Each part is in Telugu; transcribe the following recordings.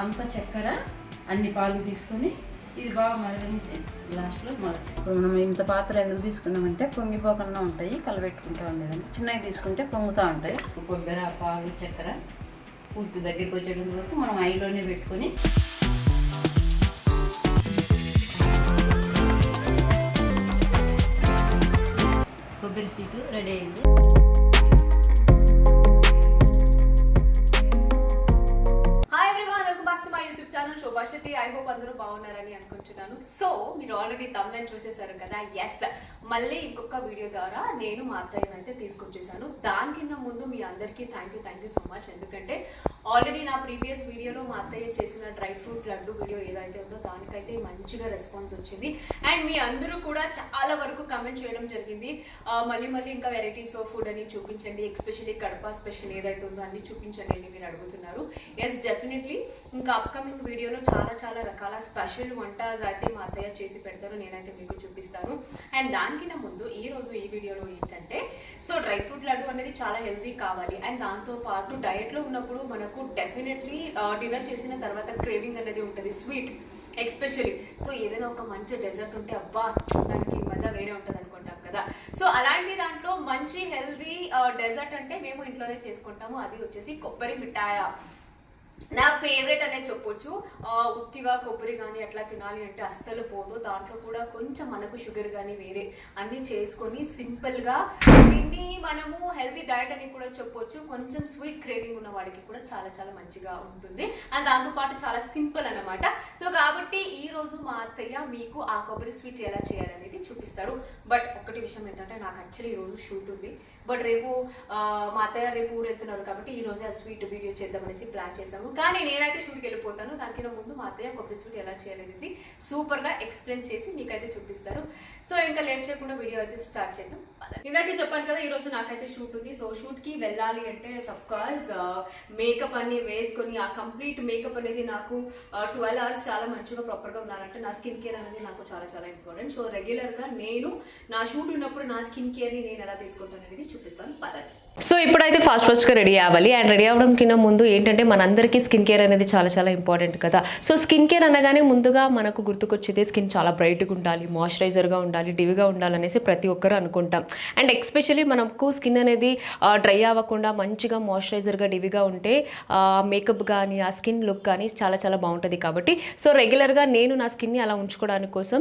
అంత చక్కెర అన్ని పాలు తీసుకొని ఇది బాగా మరగనిసి లాస్ట్లో మరచి. ఇప్పుడు మనం ఇంత పాత్ర ఎందుకు తీసుకున్నామంటే పొంగిపోకుండా ఉంటాయి, కలబెట్టుకుంటూ ఉండేదంటే. చిన్నవి తీసుకుంటే పొంగుతూ ఉంటాయి. కొబ్బరి పాలు చక్కెర పూర్తి దగ్గరికి వచ్చేటంత వరకు మనం ఐలోనే పెట్టుకొని కొబ్బరి స్వీటు రెడీ అయింది. Channel Shobha Shetty. I hope అందరూ బాగున్నారని అనుకుంటున్నాను. సో మీరు ఆల్రెడీ తమ్నైల్ చూసేసారు కదా. ఎస్, మళ్ళీ ఇంకొక వీడియో ద్వారా నేను మా అత్తయ్యని అయితే తీసుకొచ్చేసాను. దానికన్నా ముందు మీ అందరికీ థ్యాంక్ యూ సో మచ్. ఎందుకంటే ఆల్రెడీ నా ప్రీవియస్ వీడియోలో మా అత్తయ్య చేసిన డ్రై ఫ్రూట్ లడ్డు వీడియో ఏదైతే ఉందో దానికైతే మంచిగా రెస్పాన్స్ వచ్చింది. అండ్ మీ అందరూ కూడా చాలా వరకు కమెంట్ చేయడం జరిగింది, మళ్ళీ ఇంకా వెరైటీస్ ఆఫ్ ఫుడ్ అని చూపించండి, ఎస్పెషల్లీ కడప స్పెషల్ ఏదైతే ఉందో అన్ని చూపించండి అని మీరు అడుగుతున్నారు. ఎస్, డెఫినెట్లీ ఇంకా అప్కమింగ్ వీడియోలో చాలా రకాల స్పెషల్ వంటలు అయితే మా అత్తయ్య చేసి పెడతారు, నేనైతే మీకు చూపిస్తాను. అండ్ దానికన్నా ముందు ఈ రోజు ఈ వీడియోలో ఏంటంటే, సో డ్రై ఫ్రూట్ లడ్డు అనేది చాలా హెల్తీ కావాలి. అండ్ దాంతో పాటు డయట్లో ఉన్నప్పుడు మనకు డెఫినెట్లీ డిన్నర్ చేసిన తర్వాత క్రేవింగ్ అనేది ఉంటుంది స్వీట్ ఎస్పెషల్లీ. సో ఏదైనా ఒక మంచి డెజర్ట్ ఉంటే అబ్బా దానికి మజా వేరే ఉంటుంది అనుకుంటాం కదా. సో అలాంటి దాంట్లో మంచి హెల్తీ డెజర్ట్ అంటే మేము ఇంట్లోనే చేసుకుంటాము. అది వచ్చేసి కొబ్బరి మిఠాయ. నా ఫేవరెట్ అనే చెప్పొచ్చు. ఉత్తిగా కొబ్బరి కానీ అట్లా తినాలి అంటే అస్సలు పోదు. దాంట్లో కూడా కొంచెం మనకు షుగర్ కానీ వేరే అన్నీ చేసుకొని సింపుల్గా దీన్ని మనము హెల్తీ డయట్ అని కూడా చెప్పొచ్చు. కొంచెం స్వీట్ క్రేవింగ్ ఉన్న వాడికి కూడా చాలా మంచిగా ఉంటుంది. అండ్ దాంతోపాటు చాలా సింపుల్ అనమాట. సో కాబట్టి ఈ రోజు మా అత్తయ్య మీకు ఆ కొబ్బరి స్వీట్ ఎలా చేయాలనేది చూపిస్తారు. బట్ ఒకటి విషయం ఏంటంటే, నాకు యాక్చువల్లీ ఈ రోజు షూట్ ఉంది. బట్ రేపు మా అత్తయ్య రేపు ఊరు వెళ్తున్నారు కాబట్టి ఈ రోజు ఆ స్వీట్ వీడియో చేద్దామనేసి ప్లాన్ చేశాము. కానీ నేనైతే షూట్కి వెళ్ళిపోతాను. దానికన్నా ముందు మా అత్తయ్య కొబ్బరి స్వీట్ ఎలా చేయాలనేది సూపర్గా ఎక్స్ప్లెయిన్ చేసి మీకైతే చూపిస్తారు. సో ఇంకా లేట్ చేయకుండా వీడియో అయితే స్టార్ట్ చేద్దాం. ఇందాకే చెప్పాను కదా, ఈరోజు నాకైతే షూట్ ఉంది. సో షూట్కి వెళ్ళాలి అంటే అఫ్కోర్స్ మేకప్ అన్ని వేసుకొని ఆ కంప్లీట్ మేకప్ అనేది నాకు 12 hours చాలా మంచిగా ప్రాపర్గా ఉండాలంటే నా స్కిన్ కేర్ అనేది నాకు చాలా ఇంపార్టెంట్. సో రెగ్యులర్గా నేను నా షూట్ ఉన్నప్పుడు నా స్కిన్ కేర్ని నేను ఎలా తీసుకుంటాను అనేది చూపిస్తాను. పదండి. సో ఇప్పుడైతే ఫాస్ట్గా రెడీ అవ్వాలి. అండ్ రెడీ అవ్వడం కింద ముందు ఏంటంటే, మనందరికీ స్కిన్ కేర్ అనేది చాలా ఇంపార్టెంట్ కదా. సో స్కిన్ కేర్ అనగానే ముందుగా మనకు గుర్తుకొచ్చేది స్కిన్ చాలా బ్రైట్గా ఉండాలి, మాయిశ్చరైజర్గా ఉండాలి, డివిగా ఉండాలనేసి ప్రతి ఒక్కరు అనుకుంటాం. అండ్ ఎస్పెషల్లీ మనకు స్కిన్ అనేది డ్రై అవ్వకుండా మంచిగా మాయిశ్చరైజర్గా డివిగా ఉంటే మేకప్ కానీ ఆ స్కిన్ లుక్ కానీ చాలా బాగుంటుంది. కాబట్టి సో రెగ్యులర్గా నేను నా స్కిన్ని అలా ఉంచుకోవడానికి కోసం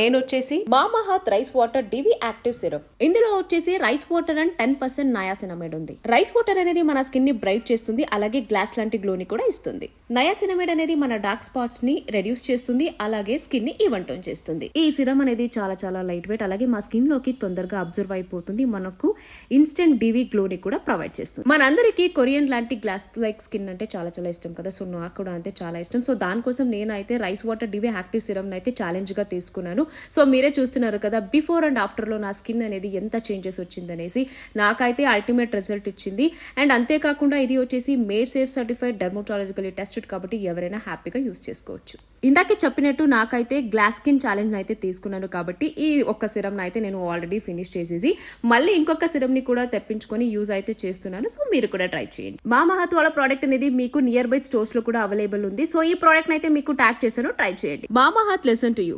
నేను వచ్చేసి మామాహత్ రైస్ వాటర్ డివి యాక్టివ్ సిరప్. ఇందులో వచ్చేసి రైస్ వాటర్ అండ్ 10% నయాసినమైడ్ ఉంది. రైస్ వాటర్ అనేది మన స్కిన్ ని బ్రైట్ చేస్తుంది, అలాగే గ్లాస్ లాంటి గ్లోని కూడా ఇస్తుంది. నయాసినమైడ్ అనేది మన డార్క్ స్పాట్స్ ని రెడ్యూస్ చేస్తుంది, అలాగే స్కిన్ ని ఈవెన్ టోన్ చేస్తుంది. ఈ సిరమ్ అనేది చాలా లైట్ వెయిట్, అలాగే మా స్కిన్ లోకి తొందరగా అబ్జర్వ్ అయిపోతుంది. మనకు ఇన్స్టెంట్ డివి గ్లోని కూడా ప్రొవైడ్ చేస్తుంది. మనందరికీ కొరియన్ లాంటి గ్లాస్ లైక్ స్కిన్ అంటే చాలా ఇష్టం కదా. సో నాకు కూడా అంతే చాలా ఇష్టం. సో దానికోసం నేనైతే రైస్ వాటర్ డివి యాక్టివ్ సిరమ్ అయితే ఛాలెంజ్ గా తీసుకున్నాను. సో మీరే చూస్తున్నారు కదా, బిఫోర్ అండ్ ఆఫ్టర్ లో నా స్కిన్ అనేది ఎంత చేంజెస్ వచ్చిందనేసి. నాకైతే అల్టిమేట్ రిజల్ట్ ఇచ్చింది. అండ్ అంతేకాకుండా ఇది వచ్చేసి made safe certified dermatologically tested కాబట్టి ఎవరైనా హ్యాపీగా యూజ్ చేసుకోవచ్చు. ఇందాకే చెప్పినట్టు నాకైతే గ్లాస్ స్కిన్ ఛాలెంజ్ అయితే తీసుకున్నాను కాబట్టి ఈ ఒక్క సిరమ్ అయితే నేను ఆల్రెడీ ఫినిష్ చేసేసి మళ్ళీ ఇంకొక సిరమ్ ని కూడా తెప్పించుకొని యూజ్ అయితే చేస్తున్నాను. సో మీరు కూడా ట్రై చేయండి. మామాహత్ వాళ్ళ ప్రోడక్ట్ అనేది మీకు నియర్ బై స్టోర్స్ లో కూడా అవైలబుల్ ఉంది. సో ఈ ప్రోడక్ట్ అయితే మీకు ట్యాగ్ చేశాను, ట్రై చేయండి. Mamaearth listen to you.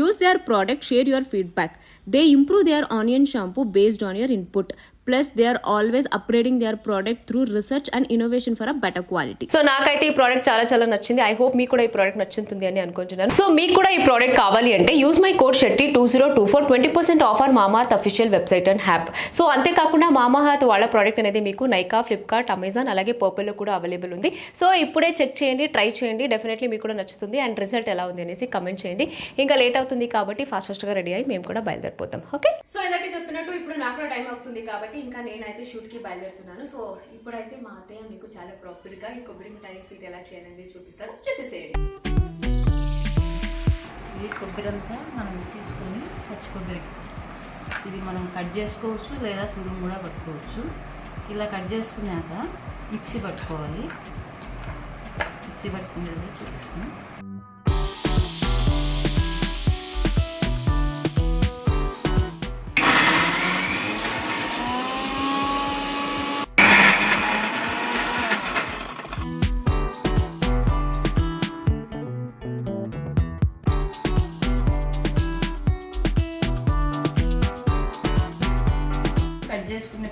Use their product, share your feedback. They improve their onion shampoo based on your input. Plus, they are always upgrading their product through research and innovation for a better quality. So నాకైతే ఈ ప్రోడక్ట్ చాలా నచ్చింది. ఐ హోప్ మీకు కూడా ఈ ప్రోడక్ట్ నచ్చుతుంది అని అనుకుంటున్నాను. సో మీకు కూడా ఈ ప్రోడక్ట్ కావాలి అంటే use my code Shetty 2024 20% offer Mamaearth official website and app. So అంతేకాకుండా మామాహత్ వాళ్ళ ప్రోడక్ట్ అనేది మీకు నైకా, ఫ్లిప్కార్ట్, అమెజాన్ అలాగే పర్పుల్లో కూడా అవైలబుల్ ఉంది. సో ఇప్పుడే చెక్ చేయండి, ట్రై చేయండి. డెఫినెట్లీ మీకు కూడా నచ్చుతుంది. అండ్ రిజల్ట్ ఎలా ఉంది అనేసి కమెంట్ చేయండి. ఇంకా లేట్ అవుతుంది కాబట్టి ఫాస్ట్గా రెడీ అయ్యి మేము కూడా బయలుదేరిపోతాం. ఓకే, సో ఇందాక చెప్పినట్టు ఇప్పుడు నాకు టైం అవుతుంది కాబట్టి ఇంకా నేనైతే షూట్ కి బయలుదేరుతున్నాను. సో ఇప్పుడైతే మా అత్తయ్య మీకు చాలా ప్రాపర్ గా ఈ కొబ్బరి మిఠాయి స్వీట్ ఎలా చేయాలని చూపిస్తారు. చేసేసేయండి. ఇది కొబ్బరి అంతా మనం తీసుకొని పచ్చి కొబ్బరి ఇది మనం కట్ చేసుకోవచ్చు, లేదా తురుము కూడా పట్టుకోవచ్చు. ఇలా కట్ చేసుకున్నాక మిక్సీ పట్టుకోవాలి. మిక్సీ పట్టుకునేది చూపిస్తాను.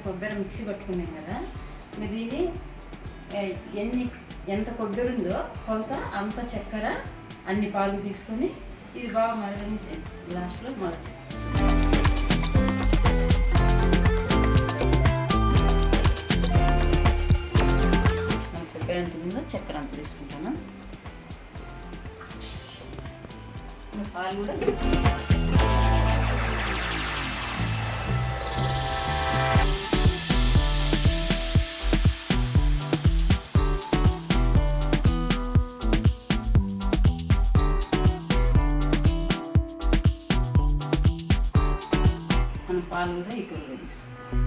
కొబ్బరి మిక్సీ పట్టుకున్నాం కదా, దీన్ని ఎంత కొబ్బరి ఉందో కొంత అంత చక్కెర అన్ని పాలు తీసుకొని ఇది బాగా మరగనిసి లాస్ట్లో మరచి కొబ్బరి ఎంత ఉందో చక్కెర అంత తీసుకుంటాను. పాలు కూడా పాలు కూడా ఈక్వల్గా తీసుకుంటాం.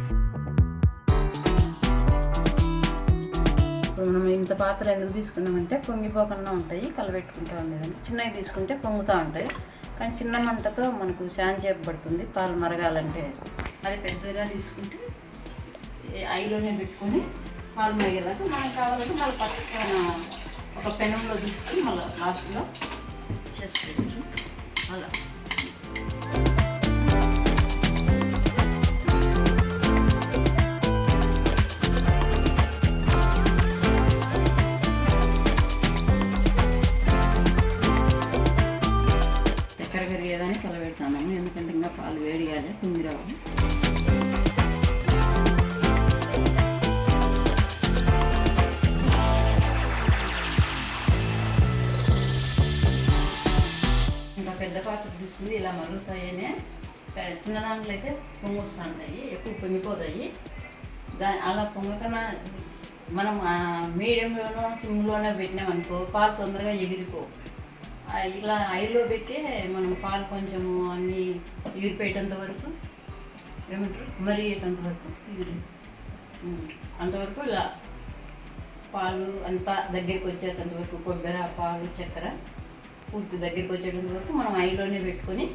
ఇప్పుడు మనం ఇంత పాత్ర ఎందుకు తీసుకున్నామంటే పొంగిపోకుండా ఉంటాయి, కలబెట్టుకుంటూ ఉండేదండి. చిన్నవి తీసుకుంటే పొంగుతూ ఉంటాయి, కానీ చిన్న మంటతో మనకు శాంతి పడుతుంది పాలు మరగాలంటే. అది పెద్దగా తీసుకుంటే ఐలోనే పెట్టుకొని పాలు మరిగేదాకా మనకు కావాలంటే మళ్ళీ పక్కన ఒక పెనంలో తీసుకుని మళ్ళీ లాస్ట్లో చేసుకోవచ్చు. అలా కరిగేదాన్ని కలబెడతాను, ఎందుకంటే ఇంకా పాలు వేడి కాలే కుంగిరావు. ఇంకా పెద్ద పాత్ర తీసుకుంది ఇలా మరుగుతాయనే. చిన్న దాంట్లో అయితే పొంగొస్తూ ఉంటాయి, ఎక్కువ పొంగిపోతాయి. అలా పొంగకన్నా మనం మీడియంలోనో సిమ్లోనో పెట్టినామనుకో పాలు తొందరగా ఎగిరిపోవు. ఇలా ఐలో పెట్టి మనం పాలు కొంచెము అన్నీ ఎగిరిపోయేటంత వరకు ఏమంటారు మరిగేటంత వరకు ఎగిరి అంతవరకు ఇలా పాలు అంతా దగ్గరికి వచ్చేటంత వరకు కొబ్బరి పాలు చక్కెర పూర్తి దగ్గరికి వచ్చేటంత వరకు మనం ఐలోనే పెట్టుకొని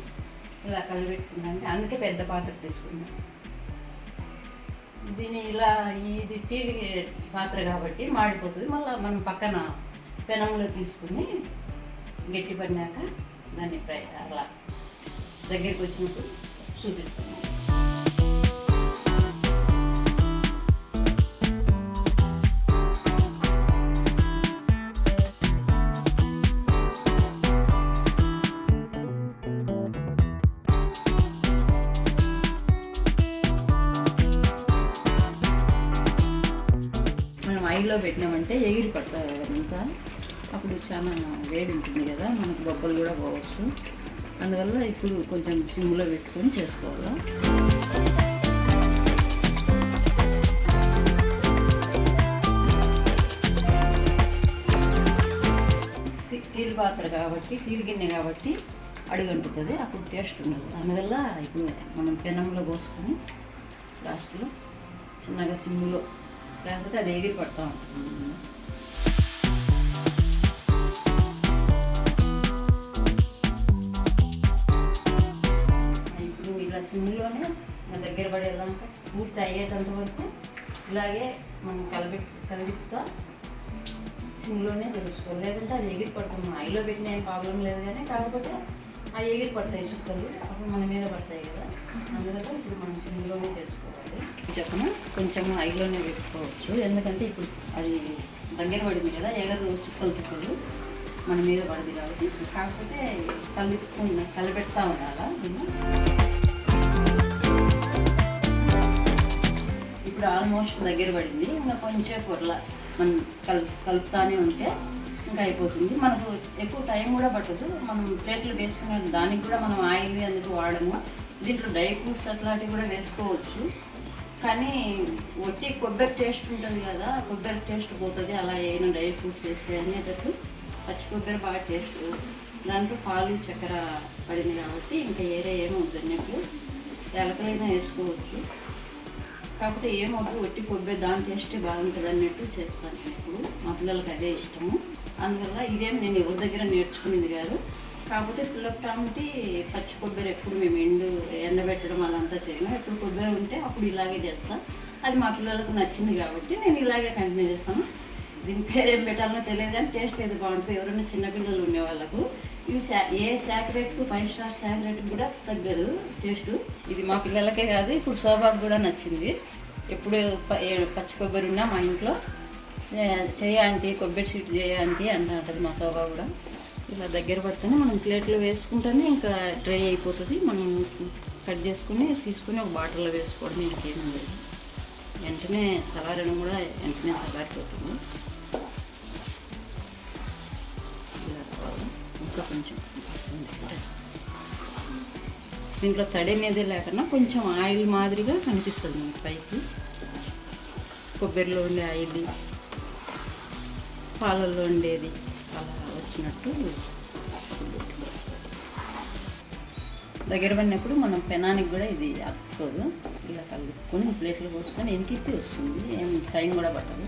ఇలా కలిపెట్టుకుంటాం. అందుకే పెద్ద పాత్ర తీసుకున్నాం. దీని ఇలా ఇది టీ పాత్ర కాబట్టి మాడిపోతుంది. మళ్ళీ మనం పక్కన పెనంలో తీసుకుని గట్టి పడినాక దాన్ని అలా దగ్గరికి వచ్చినప్పుడు చూపిస్తాను. మనం ఐలో పెట్టినామంటే ఎగిరి పడతాయి అదంతా, అప్పుడు చాలా వేడి ఉంటుంది కదా, మనకు బొబ్బలు కూడా పోవచ్చు. అందువల్ల ఇప్పుడు కొంచెం సిమ్లో పెట్టుకొని చేసుకోవాలి. టీల్ పాత్ర కాబట్టి టీల్ గిన్నె కాబట్టి అడుగంటుతుంది, అప్పుడు టేస్ట్ ఉండదు. అందువల్ల ఇప్పుడు మనం పెనంలో పోసుకొని లాస్ట్లో చిన్నగా సిమ్లో, లేకపోతే అది ఎగిరి పడతా ఉంటుంది. సిమ్లోనే దగ్గర పడేదాకా పూర్తి అయ్యేటంత వరకు ఇలాగే మనం కలిపిస్తా సిమ్లోనే తెలుసుకోవాలి. లేదంటే అది ఎగిరి పడుతుంది. మనం ఐలో పెట్టిన ఏం ప్రాబ్లం లేదు, కానీ కాకపోతే అవి ఎగిరి పడతాయి చుక్కలు, అప్పుడు మన మీద పడతాయి కదా. అందువల్ల ఇప్పుడు మనం సిమ్లోనే చేసుకోవాలి. చెప్పను కొంచెం ఐలోనే పెట్టుకోవచ్చు, ఎందుకంటే ఇప్పుడు అది దగ్గర పడింది కదా, ఎగరు చుక్కలు మన మీద పడింది కాబట్టి. కాకపోతే కలిపెడతా ఉండాలా దీన్ని. ఇప్పుడు ఆల్మోస్ట్ దగ్గర పడింది, ఇంకా కొంచెం పొరల మనం కలుపుతానే ఉంటే ఇంకా అయిపోతుంది. మనకు ఎక్కువ టైం కూడా పట్టదు. మనం ప్లేట్లు వేసుకునే దానికి కూడా మనం ఆయిల్ అందుకు వాడము. దీంట్లో డ్రై ఫ్రూట్స్ అట్లాంటివి కూడా వేసుకోవచ్చు, కానీ ఒట్టి కొబ్బరి టేస్ట్ ఉంటుంది కదా, కొబ్బరి టేస్ట్ పోతుంది. అలా ఏమైనా డ్రై ఫ్రూట్స్ వేస్తే అనేటట్టు పచ్చి కొబ్బరి బాగా టేస్ట్. దాంట్లో పాలు చక్కెర పడింది కాబట్టి ఇంకా ఏరే ఏమో వద్దన్నట్టు ఎలకలైనా వేసుకోవచ్చు. కాకపోతే ఏమవుతుంది ఒట్టి కొబ్బరి దాని టేస్టే బాగుంటుంది అన్నట్టు చేస్తాను. ఇప్పుడు మా పిల్లలకి అదే ఇష్టము. అందువల్ల ఇదేం నేను ఎవరి దగ్గర నేర్చుకునేది కాదు. కాకపోతే పుల్లటానికి పచ్చి కొబ్బరి ఎప్పుడు మేము ఎండబెట్టడం అదంతా చేయను. ఎప్పుడు కొబ్బరి ఉంటే అప్పుడు ఇలాగే చేస్తాను. అది మా పిల్లలకు నచ్చింది కాబట్టి నేను ఇలాగే కంటిన్యూ చేస్తాను. దీని పేరేం పెట్టాలో తెలియదు, కానీ టేస్ట్ ఏది బాగుంటుంది. ఎవరైనా చిన్నపిల్లలు ఉండే వాళ్ళకు ఇది ఏ శాకరేట్కు 5 స్టార్ శాకరేట్కి కూడా తగ్గదు టేస్ట్. ఇది మా పిల్లలకే కాదు, ఇప్పుడు శోభాకు కూడా నచ్చింది. ఎప్పుడు పచ్చి కొబ్బరి ఉన్నా మా ఇంట్లో చేయండి కొబ్బరి స్వీట్ చేయండి అంటుంది మా శోభ కూడా. ఇలా దగ్గర పడితేనే మనం ప్లేట్లో వేసుకుంటేనే ఇంకా డ్రై అయిపోతుంది. మనం కట్ చేసుకుని తీసుకుని ఒక బాటిల్లో వేసుకోవడం ఇంకేమీ లేదు. వెంటనే చల్లారడం కూడా వెంటనే చల్లారిపోతుంది. ఇలా కావాలి ఇంకా కొంచెం దీంట్లో తడి అనేది లేకుండా కొంచెం ఆయిల్ మాదిరిగా కనిపిస్తుంది మనకి పైకి. కొబ్బరిలో ఉండే ఆయిల్ పాలల్లో ఉండేది అలా వచ్చినట్టు దగ్గర పడినప్పుడు మనం పెనానికి కూడా ఇది అతుక్కోదు. ఇలా కలుపుకొని ప్లేట్లో పోసుకొని ఎనికిత్తి వస్తుంది. ఏం టైం కూడా పట్టదు.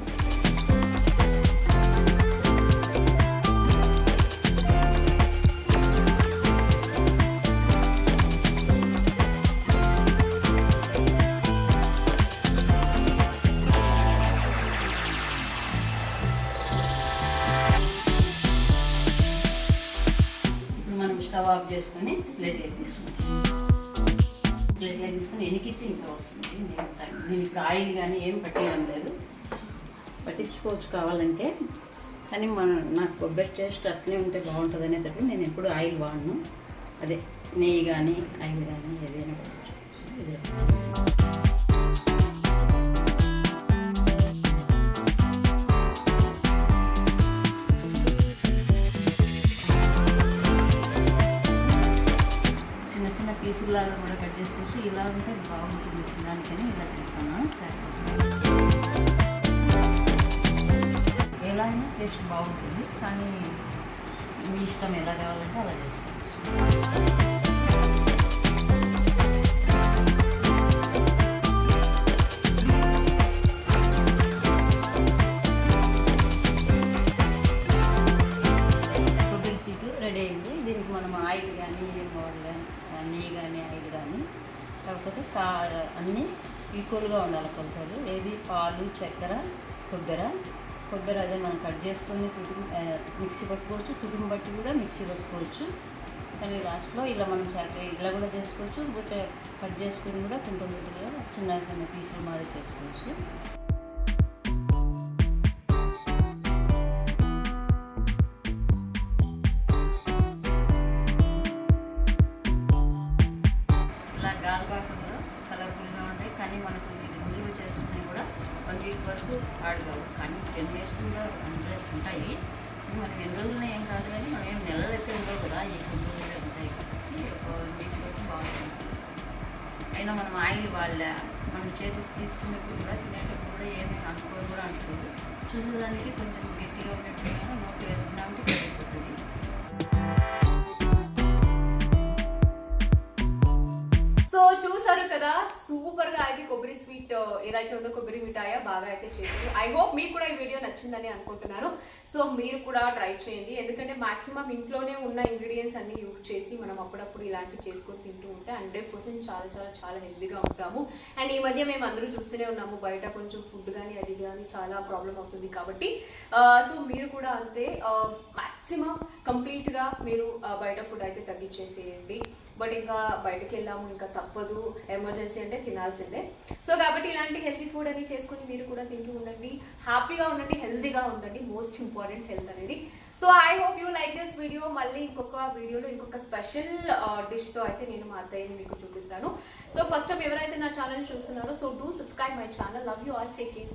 స్టవ్ ఆఫ్ చేసుకొని ప్లేట్లోకి తీసుకొని ఎనికిత్తి ఇంకా వస్తుంది. నేను ఇప్పుడు ఆయిల్ కానీ ఏం పట్టేయడం లేదు. పట్టించుకోవచ్చు కావాలంటే, కానీ నాకు కొబ్బరి టేస్ట్ అట్లనే ఉంటే బాగుంటుంది అనేటప్పుడు నేను ఎప్పుడు ఆయిల్ వాడను. అదే నెయ్యి కానీ ఆయిల్ కానీ ఏదైనా పట్టించుకోవచ్చు. ఇదే పీసులాగా కూడా కట్ చేసుకోవచ్చు. ఇలా ఉంటే బాగుంటుంది దానికని ఇలా చేస్తాను. ఎలా అయినా టేస్ట్ బాగుంటుంది, కానీ మీ ఇష్టం ఎలా కావాలంటే అలా చేసుకోవచ్చు. కొబ్బరి స్వీట్ రెడీ అయింది. దీనికి మనం ఆయిల్ కానీ నెయ్యి కానీ ఆయిల్ కానీ, కాకపోతే అన్నీ ఈక్వల్గా ఉండాలి కొలతలు. ఏది పాలు చక్కెర కొబ్బరి అదే మనం కట్ చేసుకొని మిక్సీ పట్టుకోవచ్చు. తుడుము బట్టి కూడా మిక్సీ పట్టుకోవచ్చు. కానీ లాస్ట్లో ఇలా మనం చక్కెర ఇలా కూడా చేసుకోవచ్చు. లేకపోతే కట్ చేసుకొని కూడా కొంచెం చిన్న పీసులు మాదిరి చేసుకోవచ్చు. గాలిపాటంలో కలర్ఫుల్గా ఉంటాయి, కానీ మనకు ఇది నిల్వ చేసుకుని కూడా 1 వీక్ వరకు ఆడగలవు. కానీ 10 years కూడా ఉంటాయి. మనకి ఎన్ని రోజులు ఏం కాదు, కానీ మనం ఏం నెలలు అయితే ఉండవు కదా, ఈ 10 రోజులే ఉంటాయి కాబట్టి ఒక 1 వీక్ వరకు బాగుంటుంది. అయినా మనం ఆయిల్ వాడలే, మనం చేతికి తీసుకున్నప్పుడు కూడా తినేటప్పుడు కూడా ఏమీ అనుకోని కూడా అనుకోదు. చూసేదానికి కొంచెం గట్టిగా ఉన్నట్టు నోట్లు వేసుకున్నామంటే పెరిగిపోతుంది. చూసారు కదా, సూపర్ గా అయితే కొబ్బరి స్వీట్ ఏదైతే ఉందో కొబ్బరి మిఠాయి బాగా అయితే చేశారు. ఐ హోప్ మీకు కూడా ఈ వీడియో నచ్చిందని అనుకుంటున్నాను. సో మీరు కూడా ట్రై చేయండి, ఎందుకంటే మాక్సిమం ఇంట్లోనే ఉన్న ఇంగ్రీడియంట్స్ అన్ని యూజ్ చేసి మనం అప్పుడప్పుడు ఇలాంటివి చేసుకొని తింటూ ఉంటే 100% చాలా చాలా చాలా హెల్తీగా ఉంటాము. అండ్ ఈ మధ్య మేము అందరూ చూస్తూనే ఉన్నాము, బయట కొంచెం ఫుడ్ కానీ అది కానీ చాలా ప్రాబ్లం అవుతుంది. కాబట్టి సో మీరు కూడా అంతే, మాక్సిమం కంప్లీట్ గా మీరు బయట ఫుడ్ అయితే తగ్గించేసేయండి. బట్ ఇంకా బయటకు వెళ్ళాము, ఇంకా తప్పదు, ఎమర్జెన్సీ అంటే తినాల్సిందే. సో కాబట్టి ఇలాంటి హెల్తీ ఫుడ్ అని చేసుకుని మీరు కూడా తింటూ ఉండండి, హ్యాపీగా ఉండండి, హెల్తీగా ఉండండి. మోస్ట్ ఇంపార్టెంట్ హెల్త్ అనేది. So I hope you like this video. మళ్ళీ ఇంకొక వీడియోలో ఇంకొక స్పెషల్ డిష్తో అయితే నేను మా అత్తయ్యని మీకు చూపిస్తాను. సో ఫస్ట్ టైం ఎవరైతే నా ఛానల్ చూస్తున్నారో, so do subscribe my channel. Love you all, take care.